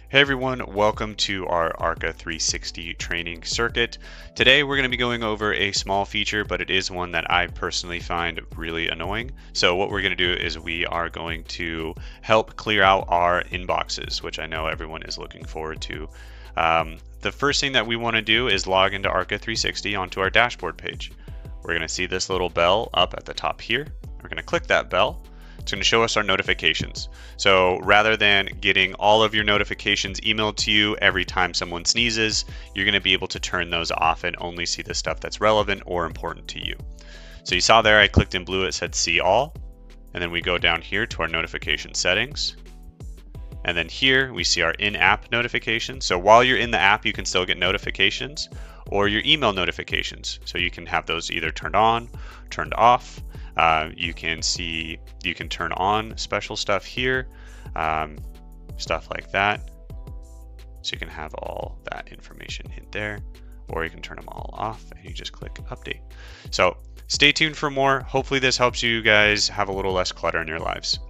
Hey everyone, welcome to our ARKA 360 training circuit. Today we're going to be going over a small feature, but it is one that I personally find really annoying. So what we're going to do is we are going to help clear out our inboxes, which I know everyone is looking forward to. The first thing that we want to do is log into ARKA 360 onto our dashboard page. We're going to see this little bell up at the top here. We're going to click that bell. It's going to show us our notifications. So rather than getting all of your notifications emailed to you every time someone sneezes, you're going to be able to turn those off and only see the stuff that's relevant or important to you. So you saw there I clicked in blue, it said see all, and then we go down here to our notification settings. And then here we see our in-app notifications. So while you're in the app, you can still get notifications or your email notifications. So you can have those either turned on, turned off. You can turn on special stuff here, stuff like that. So you can have all that information in there, or you can turn them all off and you just click update. So stay tuned for more. Hopefully this helps you guys have a little less clutter in your lives.